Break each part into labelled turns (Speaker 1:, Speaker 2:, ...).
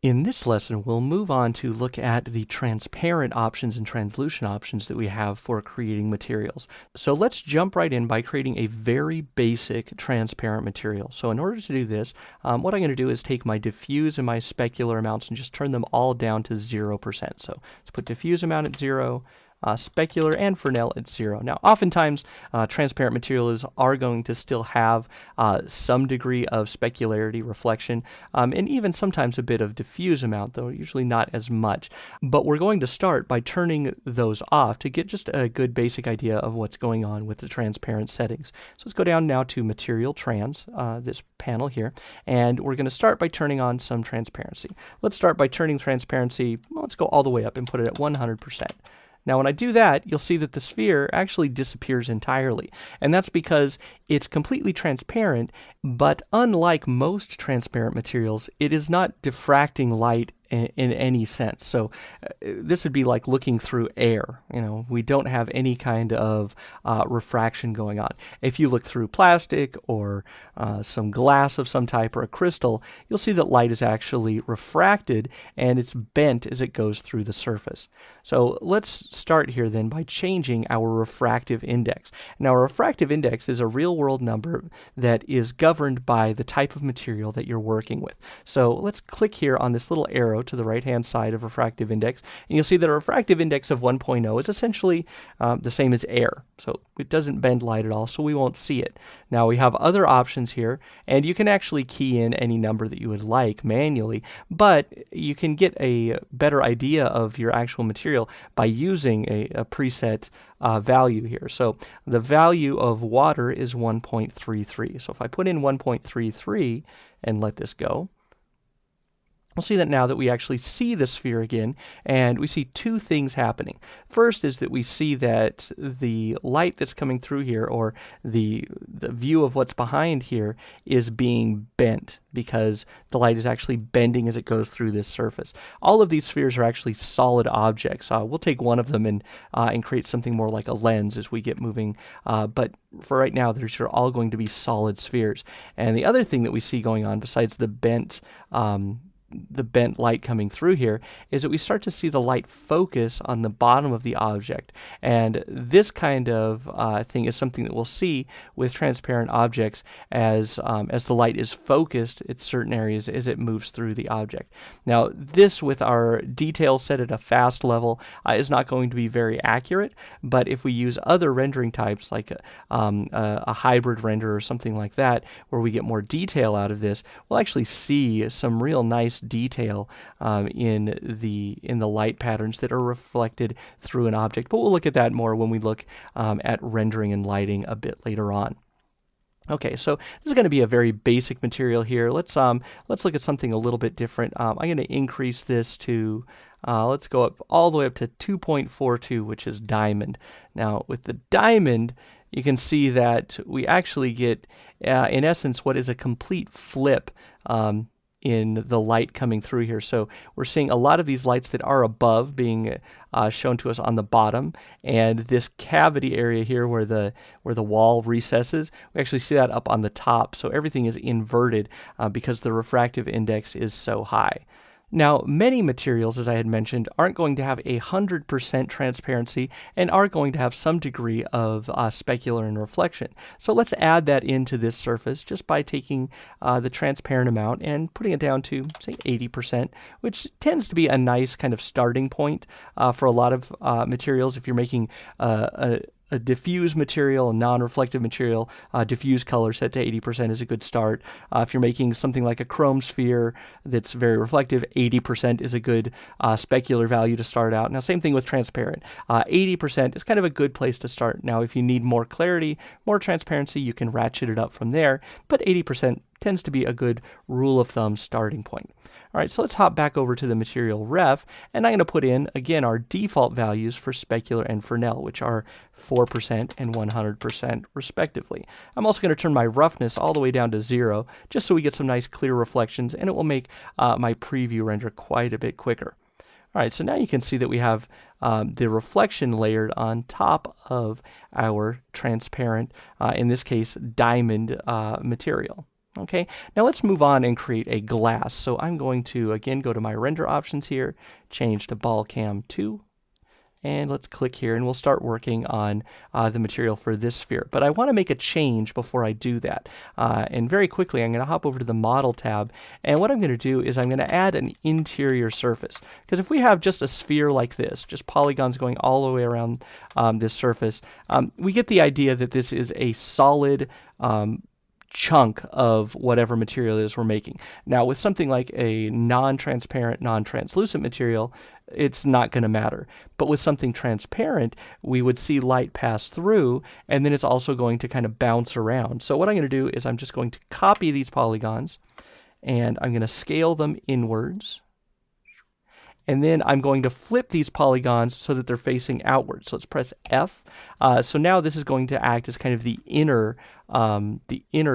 Speaker 1: In this lesson, we'll move on to look at the transparent options and translucent options that we have for creating materials. So let's jump right in by creating a very basic transparent material. So in order to do this, what I'm going to do is take my diffuse and my specular amounts and just turn them all down to 0%. So let's put diffuse amount at 0, specular and Fresnel at 0. Now, oftentimes, transparent materials are going to still have some degree of specularity, reflection, and even sometimes a bit of diffuse amount, though usually not as much. But we're going to start by turning those off to get just a good basic idea of what's going on with the transparent settings. So let's go down now to Material Trans, this panel here, and we're going to start by turning on some transparency. Let's start by turning transparency, well, let's go all the way up and put it at 100%. Now, when I do that, you'll see that the sphere actually disappears entirely. And that's because it's completely transparent, but unlike most transparent materials, it is not diffracting light in any sense. So this would be like looking through air. We don't have any kind of refraction going on. If you look through plastic or some glass of some type or a crystal, you'll see that light is actually refracted and it's bent as it goes through the surface. So let's start here then by changing our refractive index. Now, a refractive index is a real-world number that is governed by the type of material that you're working with. So let's click here on this little arrow to the right-hand side of refractive index, and you'll see that a refractive index of 1.0 is essentially the same as air. So it doesn't bend light at all, so we won't see it. Now, we have other options here, and you can actually key in any number that you would like manually, but you can get a better idea of your actual material by using a preset value here. So the value of water is 1.33. So if I put in 1.33 and let this go, we'll see that now that we actually see the sphere again, and we see two things happening. First is that we see that the light that's coming through here, or the view of what's behind here, is being bent because the light is actually bending as it goes through this surface. All of these spheres are actually solid objects. We'll take one of them and create something more like a lens as we get moving, but for right now, they're all going to be solid spheres. And the other thing that we see going on, besides the bent light coming through here, is that we start to see the light focus on the bottom of the object. And this kind of thing is something that we'll see with transparent objects as the light is focused at certain areas as it moves through the object. Now, this with our detail set at a fast level is not going to be very accurate, but if we use other rendering types like a hybrid render or something like that, where we get more detail out of this, we'll actually see some real nice detail in the light patterns that are reflected through an object. But we'll look at that more when we look at rendering and lighting a bit later on. Okay, so this is going to be a very basic material here. Let's look at something a little bit different. I'm going to increase this to let's go up all the way up to 2.42, which is diamond. Now, with the diamond, you can see that we actually get, in essence, what is a complete flip in the light coming through here. So we're seeing a lot of these lights that are above being shown to us on the bottom, and this cavity area here where the wall recesses, we actually see that up on the top. So everything is inverted because the refractive index is so high. Now, many materials, as I had mentioned, aren't going to have 100% transparency and are going to have some degree of specular and reflection. So let's add that into this surface just by taking the transparent amount and putting it down to, say, 80%, which tends to be a nice kind of starting point for a lot of materials. If you're making a diffuse material, a non-reflective material, diffuse color set to 80% is a good start. If you're making something like a chrome sphere that's very reflective, 80% is a good specular value to start out. Now, same thing with transparent. 80% is kind of a good place to start. Now, if you need more clarity, more transparency, you can ratchet it up from there, but 80% tends to be a good rule of thumb starting point. All right, so let's hop back over to the material ref, and I'm going to put in, again, our default values for specular and Fresnel, which are 4% and 100% respectively. I'm also going to turn my roughness all the way down to 0, just so we get some nice clear reflections, and it will make my preview render quite a bit quicker. All right, so now you can see that we have the reflection layered on top of our transparent, in this case, diamond material. Okay, now let's move on and create a glass. So I'm going to, again, go to my render options here, change to ball cam 2, and let's click here, and we'll start working on the material for this sphere. But I want to make a change before I do that. And very quickly, I'm going to hop over to the Model tab, and what I'm going to do is I'm going to add an interior surface. Because if we have just a sphere like this, just polygons going all the way around this surface, we get the idea that this is a solid chunk of whatever material it is we're making. Now with something like a non-transparent, non-translucent material, it's not going to matter. But with something transparent, we would see light pass through, and then it's also going to kind of bounce around. So what I'm going to do is I'm just going to copy these polygons, and I'm going to scale them inwards. And then I'm going to flip these polygons so that they're facing outwards. So let's press F. So now this is going to act as kind of the inner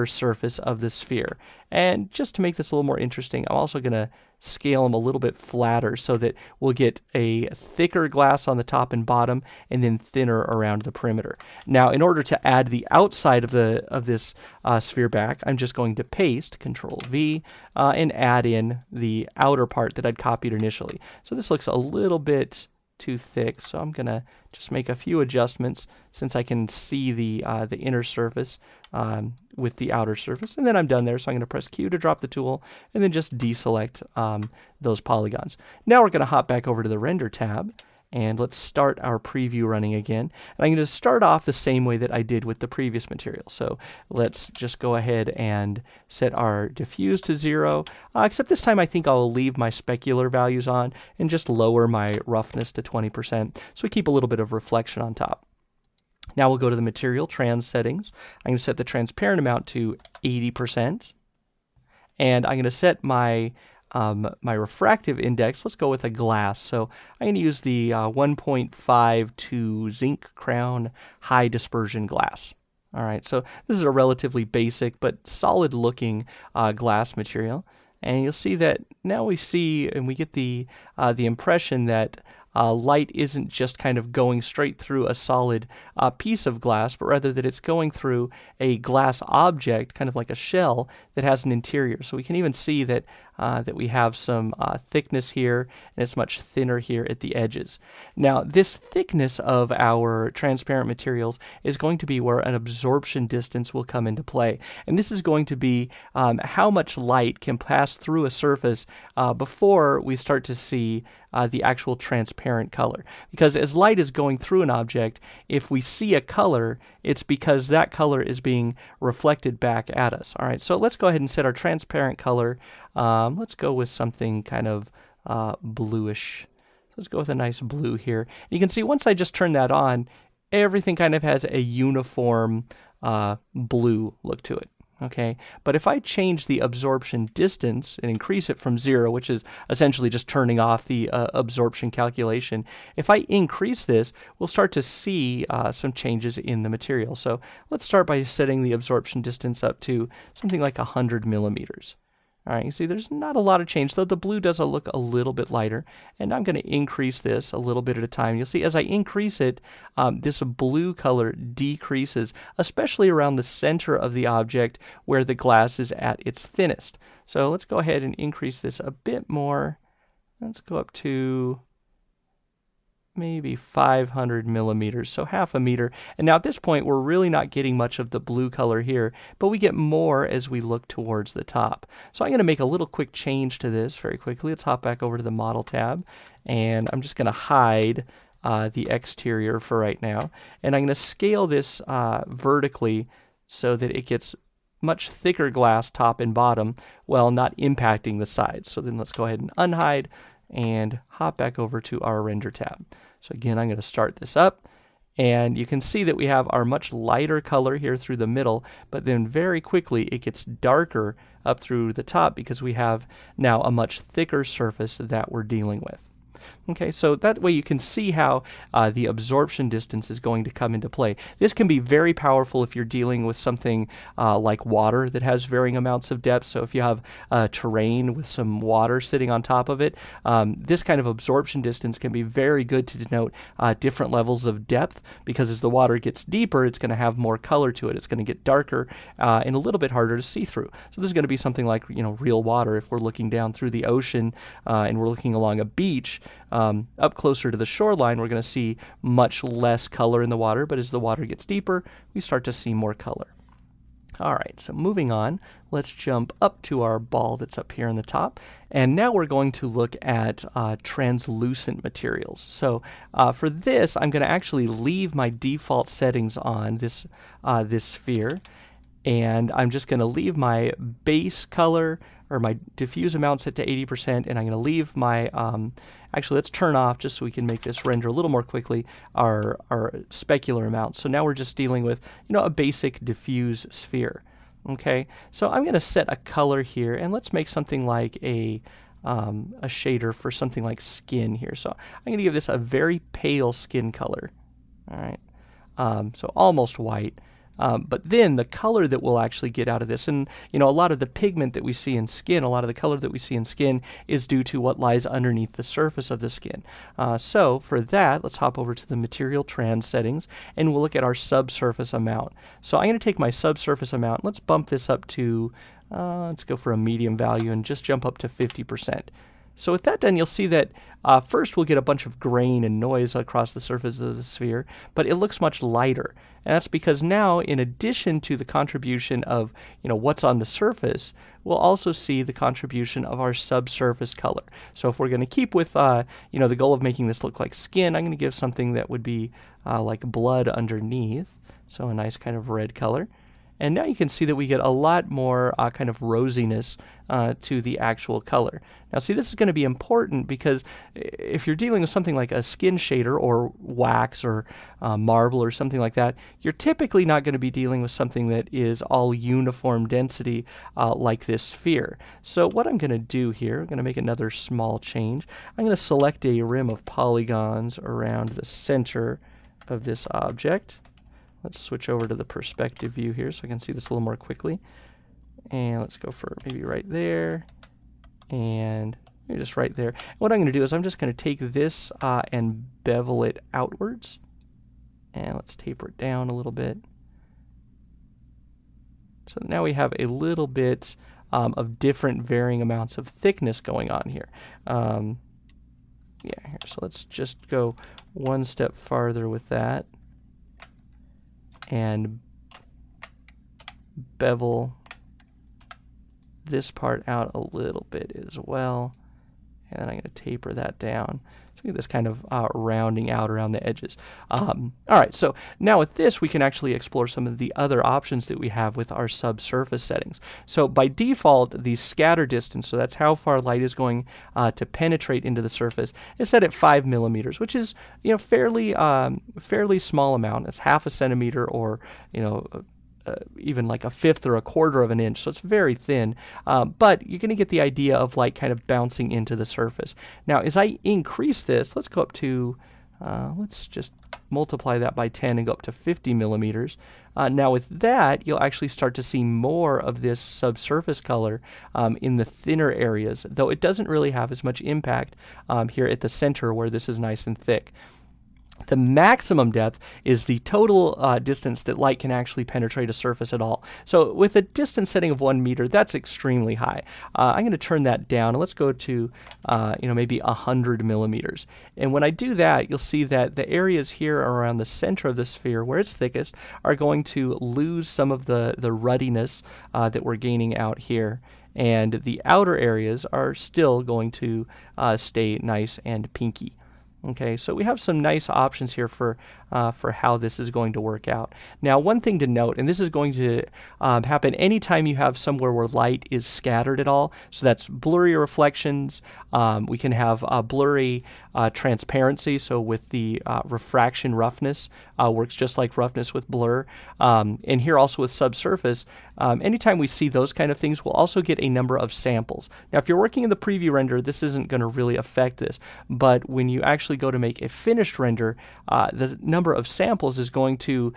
Speaker 1: surface of the sphere. And just to make this a little more interesting, I'm also going to scale them a little bit flatter so that we'll get a thicker glass on the top and bottom, and then thinner around the perimeter. Now, in order to add the outside of this sphere back, I'm just going to paste, Control V, and add in the outer part that I'd copied initially. So this looks a little bit too thick, so I'm gonna just make a few adjustments since I can see the inner surface with the outer surface, and then I'm done there. So I'm gonna press Q to drop the tool, and then just deselect those polygons. Now we're gonna hop back over to the Render tab, and let's start our preview running again. And I'm going to start off the same way that I did with the previous material. So let's just go ahead and set our diffuse to 0, except this time I think I'll leave my specular values on and just lower my roughness to 20%, so we keep a little bit of reflection on top. Now we'll go to the material trans settings. I'm going to set the transparent amount to 80%, and I'm going to set my refractive index. Let's go with a glass. So I'm going to use the 1.52 zinc crown high dispersion glass. All right, so this is a relatively basic but solid looking glass material. And you'll see that now we see and we get the impression that light isn't just kind of going straight through a solid piece of glass, but rather that it's going through a glass object, kind of like a shell, that has an interior. So we can even see that that we have some thickness here, and it's much thinner here at the edges. Now, this thickness of our transparent materials is going to be where an absorption distance will come into play. And this is going to be how much light can pass through a surface before we start to see the actual transparent color. Because as light is going through an object, if we see a color, it's because that color is being reflected back at us. All right, so let's go ahead and set our transparent color. Let's go with something kind of bluish. Let's go with a nice blue here. You can see once I just turn that on, everything kind of has a uniform blue look to it. Okay, but if I change the absorption distance and increase it from 0, which is essentially just turning off the absorption calculation, if I increase this, we'll start to see some changes in the material. So let's start by setting the absorption distance up to something like 100 millimeters. All right, you see there's not a lot of change, though the blue does look a little bit lighter, and I'm going to increase this a little bit at a time. You'll see as I increase it, this blue color decreases, especially around the center of the object where the glass is at its thinnest. So let's go ahead and increase this a bit more. Let's go up to maybe 500 millimeters, so half a meter. And now at this point, we're really not getting much of the blue color here, but we get more as we look towards the top. So I'm going to make a little quick change to this very quickly. Let's hop back over to the Model tab, and I'm just going to hide the exterior for right now. And I'm going to scale this vertically so that it gets much thicker glass top and bottom while not impacting the sides. So then let's go ahead and unhide and hop back over to our Render tab. So again, I'm going to start this up, and you can see that we have our much lighter color here through the middle, but then very quickly it gets darker up through the top because we have now a much thicker surface that we're dealing with. Okay, so that way you can see how the absorption distance is going to come into play. This can be very powerful if you're dealing with something like water that has varying amounts of depth. So if you have terrain with some water sitting on top of it, this kind of absorption distance can be very good to denote different levels of depth, because as the water gets deeper, it's going to have more color to it. It's going to get darker and a little bit harder to see through. So this is going to be something like, real water. If we're looking down through the ocean and we're looking along a beach, up closer to the shoreline, we're going to see much less color in the water, but as the water gets deeper, we start to see more color. All right, so moving on, let's jump up to our ball that's up here in the top, and now we're going to look at translucent materials. So for this, I'm going to actually leave my default settings on this sphere, and I'm just going to leave my base color or my diffuse amount set to 80%, and I'm going to leave my, actually let's turn off, just so we can make this render a little more quickly, our specular amount. So now we're just dealing with, a basic diffuse sphere. Okay, so I'm going to set a color here, and let's make something like a shader for something like skin here. So I'm going to give this a very pale skin color. All right, so almost white. But then the color that we'll actually get out of this, and a lot of the pigment that we see in skin, a lot of the color that we see in skin is due to what lies underneath the surface of the skin. So for that, let's hop over to the material trans settings, and we'll look at our subsurface amount. So I'm going to take my subsurface amount, let's bump this up to, let's go for a medium value and just jump up to 50%. So with that done, you'll see that first we'll get a bunch of grain and noise across the surface of the sphere, but it looks much lighter. And that's because now, in addition to the contribution of what's on the surface, we'll also see the contribution of our subsurface color. So if we're going to keep with the goal of making this look like skin, I'm going to give something that would be like blood underneath, so a nice kind of red color. And now you can see that we get a lot more kind of rosiness to the actual color. Now see, this is going to be important because if you're dealing with something like a skin shader or wax or marble or something like that, you're typically not going to be dealing with something that is all uniform density like this sphere. So what I'm going to do here, I'm going to make another small change. I'm going to select a rim of polygons around the center of this object. Let's switch over to the perspective view here so I can see this a little more quickly. And let's go for maybe right there and maybe just right there. And what I'm going to do is I'm just going to take this and bevel it outwards. And let's taper it down a little bit. So now we have a little bit of different varying amounts of thickness going on here. Yeah, here. So let's just go one step farther with that. And bevel this part out a little bit as well. And then I'm going to taper that down. So we get this kind of rounding out around the edges. All right, so now with this, we can actually explore some of the other options that we have with our subsurface settings. So by default, the scatter distance, so that's how far light is going to penetrate into the surface, is set at 5 millimeters, which is fairly small amount. It's half a centimeter, or even like a fifth or a quarter of an inch, so it's very thin, but you're going to get the idea of light kind of bouncing into the surface. Now as I increase this, let's go up to, let's just multiply that by 10 and go up to 50 millimeters. Now with that, you'll actually start to see more of this subsurface color in the thinner areas, though it doesn't really have as much impact here at the center where this is nice and thick. The maximum depth is the total distance that light can actually penetrate a surface at all. So with a distance setting of 1 meter, that's extremely high. I'm going to turn that down, and let's go to maybe 100 millimeters. And when I do that, you'll see that the areas here around the center of the sphere, where it's thickest, are going to lose some of the ruddiness that we're gaining out here. And the outer areas are still going to stay nice and pinky. Okay, so we have some nice options here for how this is going to work out. Now, one thing to note, and this is going to happen anytime you have somewhere where light is scattered at all. So that's blurry reflections. We can have blurry transparency. So with the refraction roughness, works just like roughness with blur. And here also with subsurface, anytime we see those kind of things, we'll also get a number of samples. Now, if you're working in the preview render, this isn't going to really affect this. But when you actually go to make a finished render, the number of samples is going to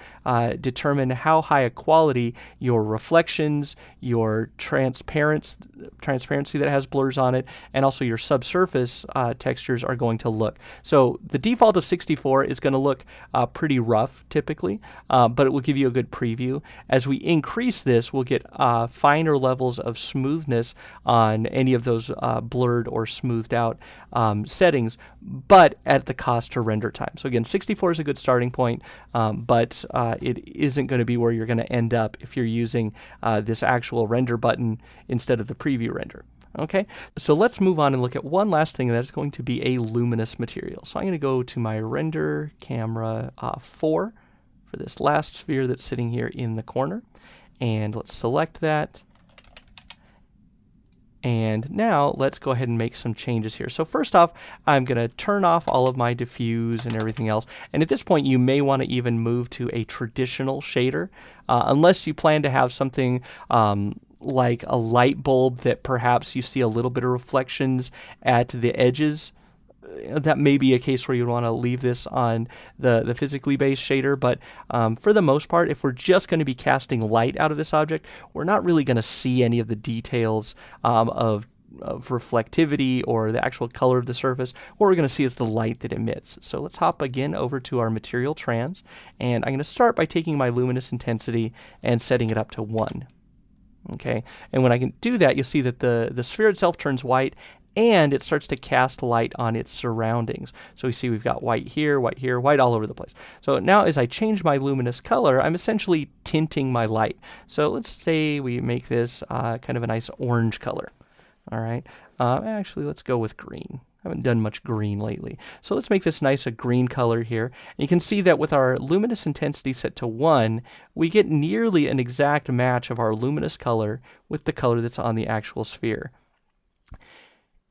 Speaker 1: determine how high a quality your reflections, your transparency that has blurs on it, and also your subsurface textures are going to look. So the default of 64 is going to look pretty rough typically, but it will give you a good preview. As we increase this, we'll get finer levels of smoothness on any of those blurred or smoothed out settings, but at the cost to render time. So again, 64 is a good starting point, but it isn't going to be where you're going to end up if you're using this actual render button instead of the preview render. Okay, so let's move on and look at one last thing, that's going to be a luminous material. So I'm going to go to my render camera 4 for this last sphere that's sitting here in the corner, and let's select that. And now let's go ahead and make some changes here. So first off, I'm going to turn off all of my diffuse and everything else. And at this point, you may want to even move to a traditional shader, unless you plan to have something like a light bulb that perhaps you see a little bit of reflections at the edges. That may be a case where you want to leave this on the physically based shader, but for the most part, if we're just going to be casting light out of this object, we're not really going to see any of the details of reflectivity or the actual color of the surface. What we're going to see is the light that emits. So let's hop again over to our material trans, and I'm going to start by taking my luminous intensity and setting it up to 1. Okay, and when I can do that, you'll see that the sphere itself turns white, and it starts to cast light on its surroundings. So we see we've got white here, white all over the place. So now as I change my luminous color, I'm essentially tinting my light. So let's say we make this kind of a nice orange color. All right, actually let's go with green. I haven't done much green lately. So let's make this nice a green color here. And you can see that with our luminous intensity set to 1, we get nearly an exact match of our luminous color with the color that's on the actual sphere.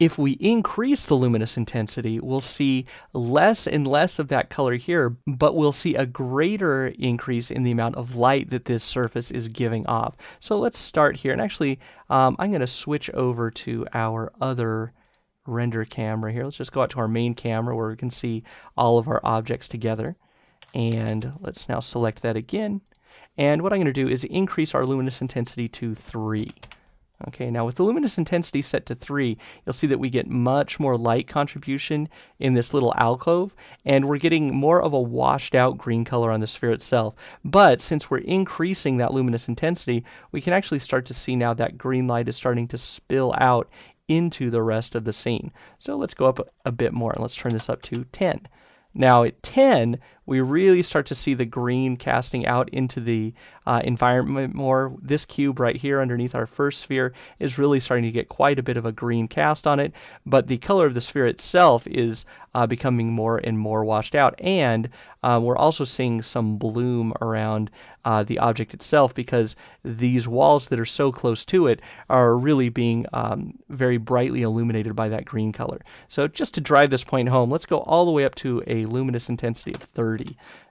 Speaker 1: If we increase the luminous intensity, we'll see less and less of that color here, but we'll see a greater increase in the amount of light that this surface is giving off. So let's start here. And actually, I'm going to switch over to our other render camera here. Let's just go out to our main camera where we can see all of our objects together. And let's now select that again. And what I'm going to do is increase our luminous intensity to 3. Okay, now with the luminous intensity set to 3, you'll see that we get much more light contribution in this little alcove, and we're getting more of a washed out green color on the sphere itself. But since we're increasing that luminous intensity, we can actually start to see now that green light is starting to spill out into the rest of the scene. So let's go up a bit more, and let's turn this up to 10. Now at 10, we really start to see the green casting out into the environment more. This cube right here underneath our first sphere is really starting to get quite a bit of a green cast on it, but the color of the sphere itself is becoming more and more washed out. And we're also seeing some bloom around the object itself, because these walls that are so close to it are really being very brightly illuminated by that green color. So just to drive this point home, let's go all the way up to a luminous intensity of 30.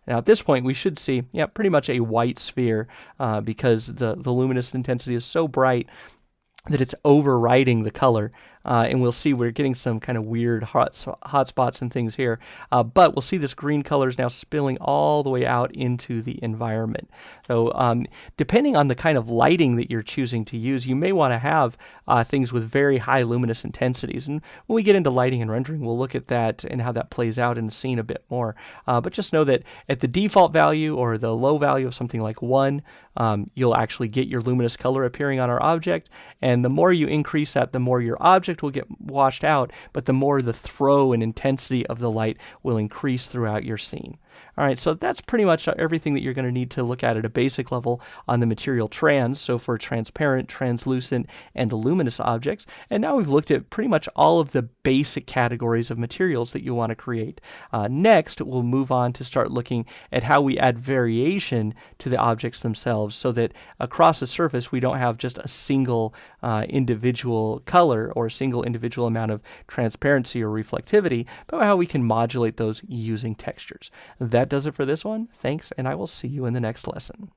Speaker 1: Now at this point we should see pretty much a white sphere because the luminous intensity is so bright that it's overriding the color. And we'll see we're getting some kind of weird hot spots and things here. But we'll see this green color is now spilling all the way out into the environment. So depending on the kind of lighting that you're choosing to use, you may want to have things with very high luminous intensities. And when we get into lighting and rendering, we'll look at that and how that plays out in the scene a bit more. But just know that at the default value or the low value of something like 1, you'll actually get your luminous color appearing on our object. And the more you increase that, the more your object object will get washed out, but the more the throw and intensity of the light will increase throughout your scene. All right, so that's pretty much everything that you're going to need to look at a basic level on the material trans, so for transparent, translucent, and luminous objects. And now we've looked at pretty much all of the basic categories of materials that you want to create. Next, we'll move on to start looking at how we add variation to the objects themselves so that across a surface we don't have just a single individual color or a single individual amount of transparency or reflectivity, but how we can modulate those using textures. That does it for this one. Thanks, and I will see you in the next lesson.